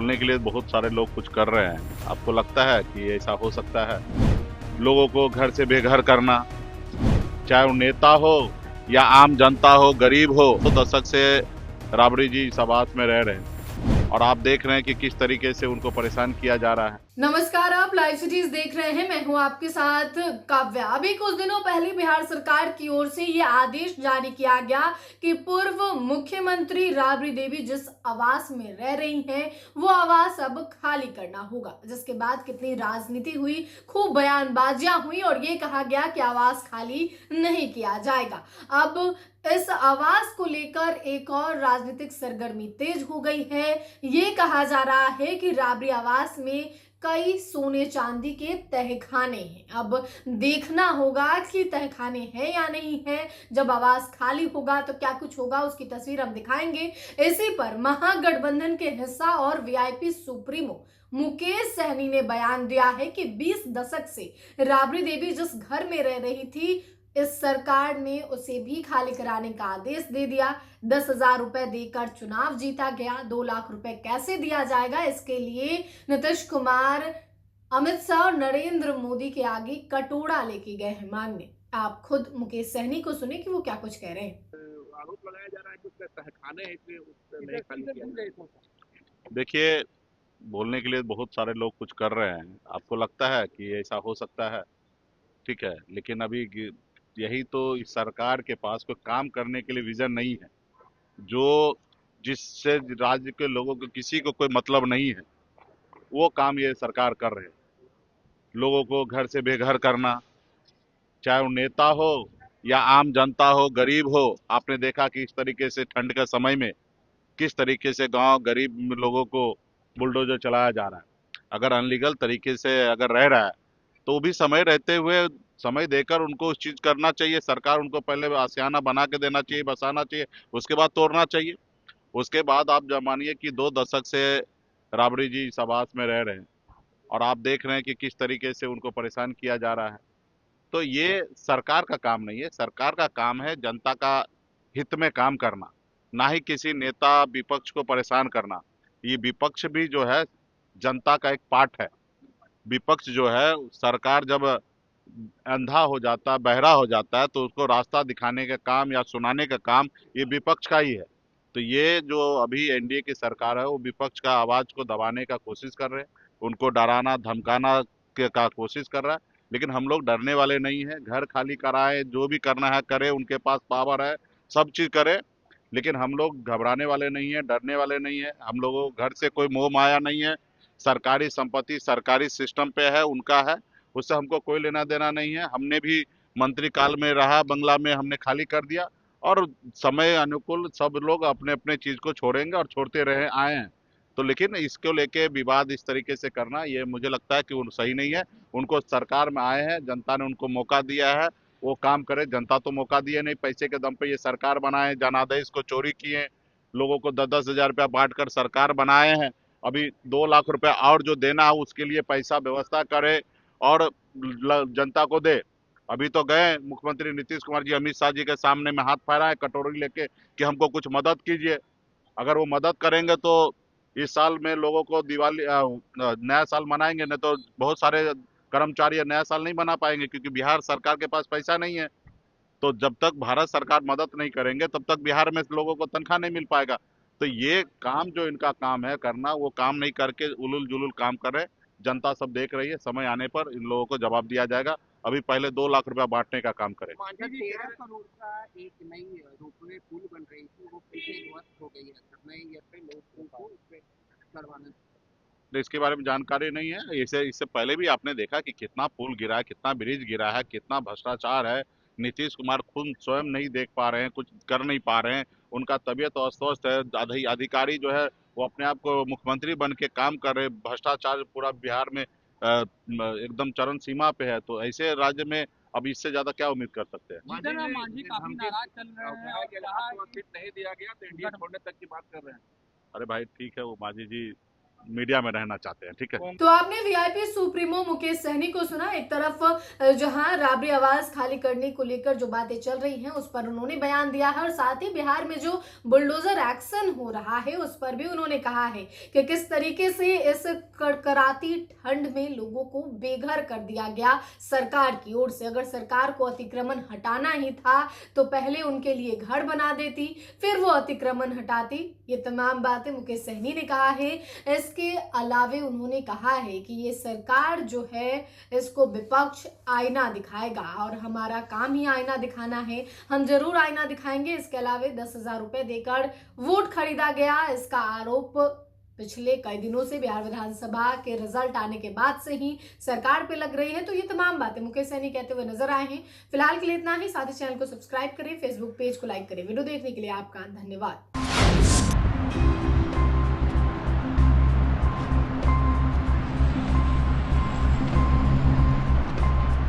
बोलने के लिए बहुत सारे लोग कुछ कर रहे हैं। आपको लगता है कि ऐसा हो सकता है? लोगों को घर से बेघर करना, चाहे वो नेता हो या आम जनता हो, गरीब हो। तो दशक से राबड़ी जी इस आवास में रह रहे हैं और आप देख रहे हैं कि किस तरीके से उनको परेशान किया जा रहा है। नमस्कार, आप लाइव सिटीज देख रहे हैं। मैं हूं आपके साथ काव्या। अभी कुछ दिनों पहले बिहार सरकार की ओर से यह आदेश जारी किया गया कि पूर्व मुख्यमंत्री राबड़ी देवी जिस आवास में रह रही हैं, वो आवास अब खाली करना होगा। जिसके बाद कितनी राजनीति हुई, खूब बयानबाजियां हुई और ये कहा गया कि आवास खाली नहीं किया जाएगा। अब इस आवास को लेकर एक और राजनीतिक सरगर्मी तेज हो गई है। ये कहा जा रहा है कि राबड़ी आवास में कई सोने चांदी के तहखाने हैं। अब देखना होगा कि तहखाने हैं या नहीं है। जब आवास खाली होगा तो क्या कुछ होगा, उसकी तस्वीर हम दिखाएंगे। इसी पर महागठबंधन के हिस्सा और वीआईपी सुप्रीमो मुकेश सहनी ने बयान दिया है कि 20 दशक से राबड़ी देवी जिस घर में रह रही थी, इस सरकार ने उसे भी खाली कराने का आदेश दे दिया। 10,000 रुपए देकर चुनाव जीता गया। 2 लाख रुपए कैसे दिया जाएगा, इसके लिए नीतीश कुमार, अमित शाह और नरेंद्र मोदी के आगे कटोरा लेके गए हैं मांगने। आप खुद मुकेश सहनी को सुने कि वो क्या कुछ कह रहे हैं। आरोप लगाया जा रहा है कि उसका तहखाने है, इसलिए उससे नहीं खाली किया। देखिए, बोलने के लिए बहुत सारे लोग कुछ कर रहे हैं। आपको लगता है कि ऐसा हो सकता है? ठीक है, लेकिन अभी यही तो इस सरकार के पास कोई काम करने के लिए विजन नहीं है, जो जिससे राज्य के लोगों को किसी को कोई मतलब नहीं है, वो काम ये सरकार कर रहे हैं। लोगों को घर से बेघर करना, चाहे वो नेता हो या आम जनता हो, गरीब हो। आपने देखा कि इस तरीके से ठंड के समय में किस तरीके से गांव गरीब लोगों को बुलडोजर चलाया जा रहा है। अगर अनलीगल तरीके से अगर रह रहा है तो वो भी समय रहते हुए, समय देकर उनको उस चीज करना चाहिए। सरकार उनको पहले आशियाना बना के देना चाहिए, बसाना चाहिए, उसके बाद तोड़ना चाहिए। उसके बाद आप जब मानिए कि 2 दशक से राबड़ी जी इस आवास में रह रहे हैं और आप देख रहे हैं कि किस तरीके से उनको परेशान किया जा रहा है। तो ये सरकार का काम नहीं है। सरकार का काम है जनता का हित में काम करना, ना ही किसी नेता विपक्ष को परेशान करना। ये विपक्ष भी जो है जनता का एक पार्ट है। विपक्ष जो है, सरकार जब अंधा हो जाता है, बहरा हो जाता है, तो उसको रास्ता दिखाने का काम या सुनाने का काम ये विपक्ष का ही है। तो ये जो अभी एनडीए की सरकार है, वो विपक्ष का आवाज को दबाने का कोशिश कर रहे हैं, उनको डराना धमकाना का कोशिश कर रहा है। लेकिन हम लोग डरने वाले नहीं है। घर खाली कराए, जो भी करना है करे, उनके पास पावर है, सब चीज करे। लेकिन हम लोग घबराने वाले नहीं है, डरने वाले नहीं है। हम लोगों को घर से कोई मोह माया नहीं है। सरकारी संपत्ति सरकारी सिस्टम पे है, उनका है, उससे हमको कोई लेना देना नहीं है। हमने भी मंत्री काल में रहा, बंगला में हमने खाली कर दिया और समय अनुकूल सब लोग अपने अपने चीज को छोड़ेंगे और छोड़ते रहे आए हैं। तो लेकिन इसको लेके विवाद इस तरीके से करना, ये मुझे लगता है कि वो सही नहीं है। उनको सरकार में आए हैं, जनता ने उनको मौका दिया है, वो काम करे। जनता तो मौका दिए नहीं, पैसे के दम पे ये सरकार बनाए, जनादेश को चोरी किए, लोगों को 10-10 हजार रुपया बांट कर सरकार बनाए हैं। अभी 2 लाख रुपया और जो देना है उसके लिए पैसा व्यवस्था करे और जनता को दे। अभी तो गए मुख्यमंत्री नीतीश कुमार जी अमित शाह जी के सामने में हाथ फहराए कटोरी लेके कि हमको कुछ मदद कीजिए। अगर वो मदद करेंगे तो इस साल में लोगों को दिवाली नया साल मनाएंगे, नहीं तो बहुत सारे कर्मचारी नया साल नहीं मना पाएंगे, क्योंकि बिहार सरकार के पास पैसा नहीं है। तो जब तक भारत सरकार मदद नहीं करेंगे तब तक बिहार में लोगों को तनख्वाह नहीं मिल पाएगा। तो ये काम जो इनका काम है करना, वो काम नहीं करके उलुल जुलुल काम कर रहे। जनता सब देख रही है, समय आने पर इन लोगों को जवाब दिया जाएगा। अभी पहले 2 लाख रुपया बांटने का काम करें। मांझा जी, 13 करोड़ का एक नई रोपवे पुल बन रही थी, वो फिर से ध्वस्त हो गई है। नए ईयर पे लोगों को उस पे करवाना। तो इसके बारे में जानकारी नहीं है। इससे इससे पहले भी आपने देखा कि कितना पुल गिरा है, कितना ब्रिज गिरा है, कितना भ्रष्टाचार है। नीतीश कुमार खुद स्वयं नहीं देख पा रहे हैं, कुछ कर नहीं पा रहे हैं। उनका तबीयत अस्वस्थ है। अधिकारी जो है वो अपने आप को मुख्यमंत्री बन के काम कर रहे। भ्रष्टाचार पूरा बिहार में एकदम चरम सीमा पे है। तो ऐसे राज्य में अब इससे ज्यादा क्या उम्मीद कर सकते हैं? मांझी काफी नाराज चल रहे हैं और कहा कि सीट नहीं दिया गया तो इंडिया छोड़ने तक की बात कर रहे हैं। अरे भाई ठीक है, वो मांझी जी मीडिया में रहना चाहते हैं। ठीक है। तो आपने वीआईपी सुप्रीमो मुकेश सहनी को सुना। एक तरफ जहां राबड़ी आवास खाली करने को लेकर जो बातें चल रही हैं उस पर उन्होंने बयान दिया है, और साथ ही बिहार में जो बुलडोजर एक्शन हो रहा है उस पर भी उन्होंने कहा है कि किस तरीके से इस कड़कड़ाती ठंड में लोगों को बेघर कर दिया गया सरकार की ओर से। अगर सरकार को अतिक्रमण हटाना ही था तो पहले उनके लिए घर बना देती, फिर वो अतिक्रमण हटाती। ये तमाम बातें मुकेश सहनी ने कहा है। इसके अलावे उन्होंने कहा है कि ये सरकार जो है इसको विपक्ष आईना दिखाएगा, और हमारा काम ही आईना दिखाना है, हम जरूर आईना दिखाएंगे। इसके अलावे 10,000 रुपए देकर वोट खरीदा गया, इसका आरोप पिछले कई दिनों से बिहार विधानसभा के रिजल्ट आने के बाद से ही सरकार पे लग रही है। तो ये तमाम बातें मुकेश सहनी कहते हुए नजर आए हैं। फिलहाल के लिए इतना ही। साथ ही चैनल को सब्सक्राइब करें, फेसबुक पेज को लाइक करें। वीडियो देखने के लिए आपका धन्यवाद।